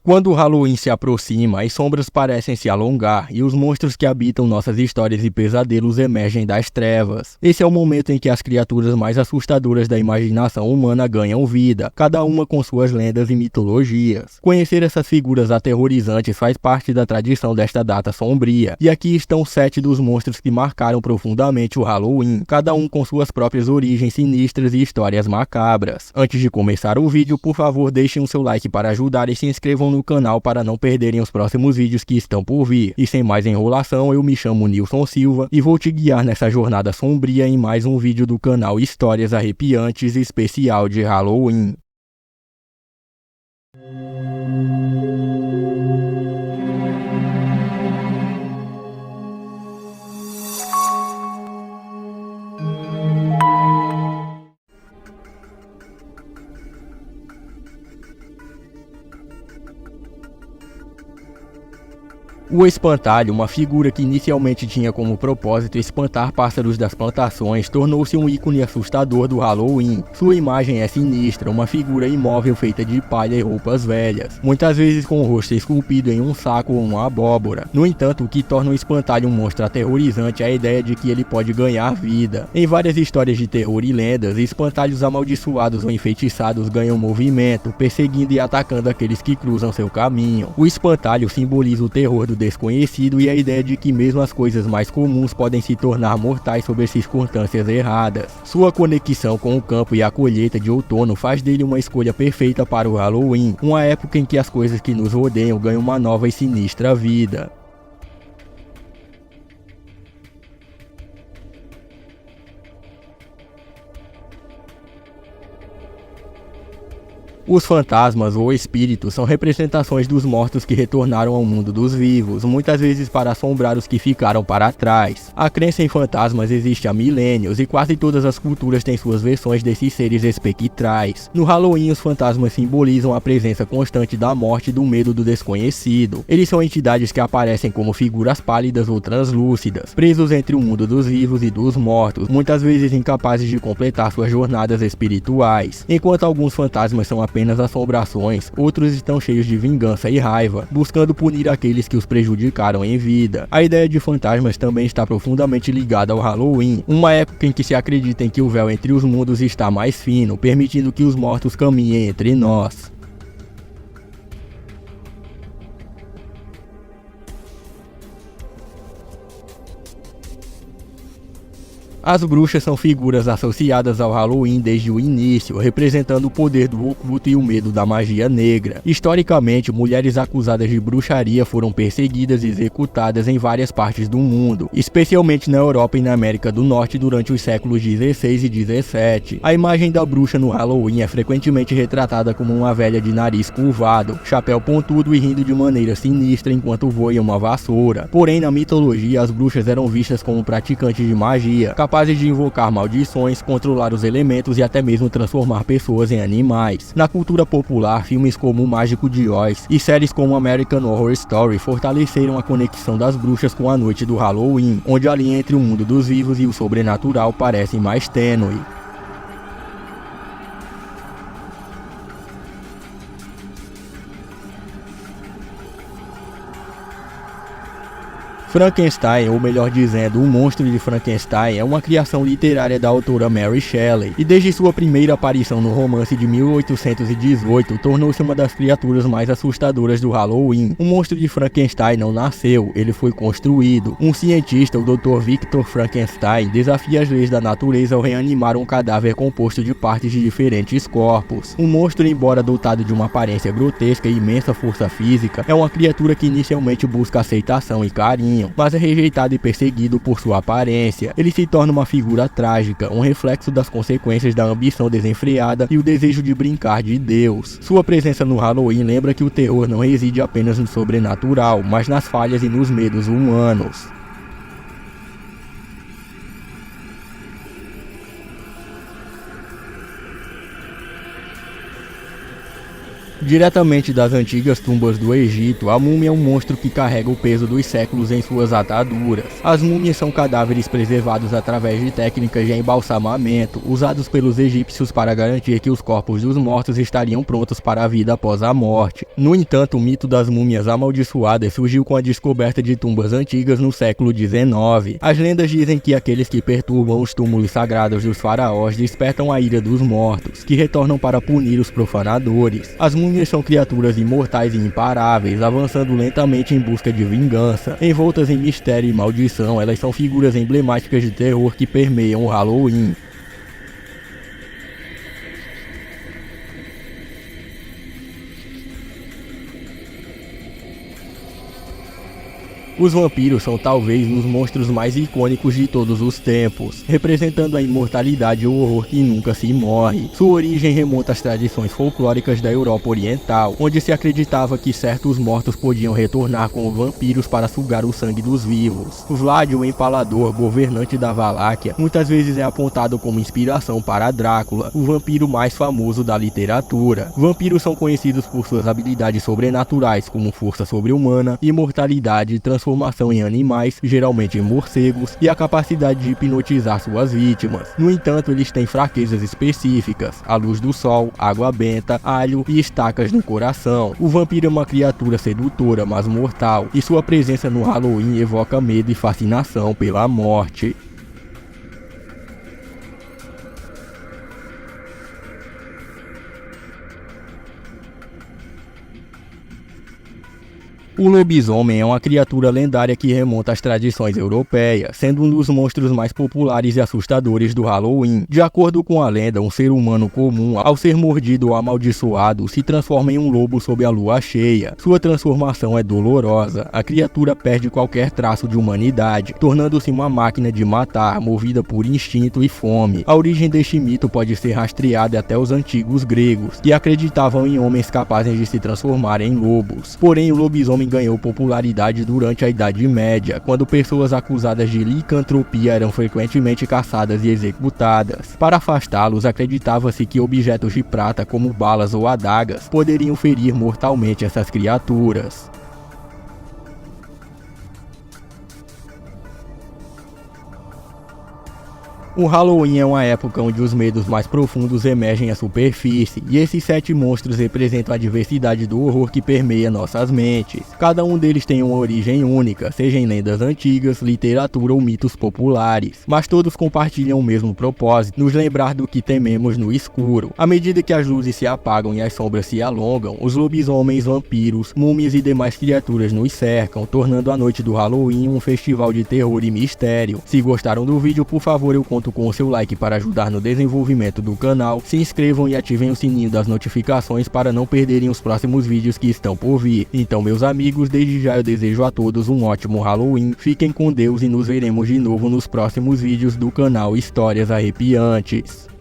Quando o Halloween se aproxima, as sombras parecem se alongar e os monstros que habitam nossas histórias e pesadelos emergem das trevas. Esse é o momento em que as criaturas mais assustadoras da imaginação humana ganham vida, cada uma com suas lendas e mitologias. Conhecer essas figuras aterrorizantes faz parte da tradição desta data sombria, e aqui estão 7 dos monstros que marcaram profundamente o Halloween, cada um com suas próprias origens sinistras e histórias macabras. Antes de começar o vídeo, por favor deixem o seu like para ajudar e se inscrevam no canal para não perderem os próximos vídeos que estão por vir. E sem mais enrolação, eu me chamo Nilson Silva e vou te guiar nessa jornada sombria em mais um vídeo do canal Histórias Arrepiantes especial de Halloween. O espantalho, uma figura que inicialmente tinha como propósito espantar pássaros das plantações, tornou-se um ícone assustador do Halloween. Sua imagem é sinistra, uma figura imóvel feita de palha e roupas velhas, muitas vezes com o rosto esculpido em um saco ou uma abóbora. No entanto, o que torna o espantalho um monstro aterrorizante é a ideia de que ele pode ganhar vida. Em várias histórias de terror e lendas, espantalhos amaldiçoados ou enfeitiçados ganham movimento, perseguindo e atacando aqueles que cruzam seu caminho. O espantalho simboliza o terror do desconhecido e a ideia de que mesmo as coisas mais comuns podem se tornar mortais sob circunstâncias erradas. Sua conexão com o campo e a colheita de outono faz dele uma escolha perfeita para o Halloween, uma época em que as coisas que nos rodeiam ganham uma nova e sinistra vida. Os fantasmas ou espíritos são representações dos mortos que retornaram ao mundo dos vivos, muitas vezes para assombrar os que ficaram para trás. A crença em fantasmas existe há milênios e quase todas as culturas têm suas versões desses seres espectrais. No Halloween, os fantasmas simbolizam a presença constante da morte e do medo do desconhecido. Eles são entidades que aparecem como figuras pálidas ou translúcidas, presos entre o mundo dos vivos e dos mortos, muitas vezes incapazes de completar suas jornadas espirituais. Enquanto alguns fantasmas são apenas assombrações, outros estão cheios de vingança e raiva, buscando punir aqueles que os prejudicaram em vida. A ideia de fantasmas também está profundamente ligada ao Halloween, uma época em que se acredita em que o véu entre os mundos está mais fino, permitindo que os mortos caminhem entre nós. As bruxas são figuras associadas ao Halloween desde o início, representando o poder do oculto e o medo da magia negra. Historicamente, mulheres acusadas de bruxaria foram perseguidas e executadas em várias partes do mundo, especialmente na Europa e na América do Norte durante os séculos XVI e XVII. A imagem da bruxa no Halloween é frequentemente retratada como uma velha de nariz curvado, chapéu pontudo e rindo de maneira sinistra enquanto voa em uma vassoura. Porém, na mitologia, as bruxas eram vistas como praticantes de magia, capazes de invocar maldições, controlar os elementos e até mesmo transformar pessoas em animais. Na cultura popular, filmes como O Mágico de Oz e séries como American Horror Story fortaleceram a conexão das bruxas com a noite do Halloween, onde a linha entre o mundo dos vivos e o sobrenatural parece mais tênue. Frankenstein, ou melhor dizendo, O Monstro de Frankenstein, é uma criação literária da autora Mary Shelley, e desde sua primeira aparição no romance de 1818, tornou-se uma das criaturas mais assustadoras do Halloween. O Monstro de Frankenstein não nasceu, ele foi construído. Um cientista, o Dr. Victor Frankenstein, desafia as leis da natureza ao reanimar um cadáver composto de partes de diferentes corpos. O monstro, embora dotado de uma aparência grotesca e imensa força física, é uma criatura que inicialmente busca aceitação e carinho, mas é rejeitado e perseguido por sua aparência. Ele se torna uma figura trágica, um reflexo das consequências da ambição desenfreada e o desejo de brincar de Deus. Sua presença no Halloween lembra que o terror não reside apenas no sobrenatural, mas nas falhas e nos medos humanos. Diretamente das antigas tumbas do Egito, a múmia é um monstro que carrega o peso dos séculos em suas ataduras. As múmias são cadáveres preservados através de técnicas de embalsamamento, usados pelos egípcios para garantir que os corpos dos mortos estariam prontos para a vida após a morte. No entanto, o mito das múmias amaldiçoadas surgiu com a descoberta de tumbas antigas no século XIX. As lendas dizem que aqueles que perturbam os túmulos sagrados dos faraós despertam a ira dos mortos, que retornam para punir os profanadores. As múmias são criaturas imortais e imparáveis, avançando lentamente em busca de vingança. Envoltas em mistério e maldição, elas são figuras emblemáticas de terror que permeiam o Halloween. Os vampiros são talvez os monstros mais icônicos de todos os tempos, representando a imortalidade e o horror que nunca se morre. Sua origem remonta às tradições folclóricas da Europa Oriental, onde se acreditava que certos mortos podiam retornar como vampiros para sugar o sangue dos vivos. Vlad, o Empalador, governante da Valáquia, muitas vezes é apontado como inspiração para Drácula, o vampiro mais famoso da literatura. Vampiros são conhecidos por suas habilidades sobrenaturais, como força sobre-humana, imortalidade, transformação em animais, geralmente em morcegos, e a capacidade de hipnotizar suas vítimas. No entanto, eles têm fraquezas específicas: a luz do sol, água benta, alho e estacas no coração. O vampiro é uma criatura sedutora, mas mortal, e sua presença no Halloween evoca medo e fascinação pela morte. O lobisomem é uma criatura lendária que remonta às tradições europeias, sendo um dos monstros mais populares e assustadores do Halloween. De acordo com a lenda, um ser humano comum, ao ser mordido ou amaldiçoado, se transforma em um lobo sob a lua cheia. Sua transformação é dolorosa. A criatura perde qualquer traço de humanidade, tornando-se uma máquina de matar, movida por instinto e fome. A origem deste mito pode ser rastreada até os antigos gregos, que acreditavam em homens capazes de se transformar em lobos. Porém, o lobisomem ganhou popularidade durante a Idade Média, quando pessoas acusadas de licantropia eram frequentemente caçadas e executadas. Para afastá-los, acreditava-se que objetos de prata como balas ou adagas poderiam ferir mortalmente essas criaturas. O Halloween é uma época onde os medos mais profundos emergem à superfície, e esses 7 monstros representam a diversidade do horror que permeia nossas mentes. Cada um deles tem uma origem única, seja em lendas antigas, literatura ou mitos populares, mas todos compartilham o mesmo propósito: nos lembrar do que tememos no escuro. À medida que as luzes se apagam e as sombras se alongam, os lobisomens, vampiros, múmias e demais criaturas nos cercam, tornando a noite do Halloween um festival de terror e mistério. Se gostaram do vídeo, por favor, eu conto com o seu like para ajudar no desenvolvimento do canal. Se inscrevam e ativem o sininho das notificações para não perderem os próximos vídeos que estão por vir. Então, meus amigos, desde já eu desejo a todos um ótimo Halloween, fiquem com Deus e nos veremos de novo nos próximos vídeos do canal Histórias Arrepiantes.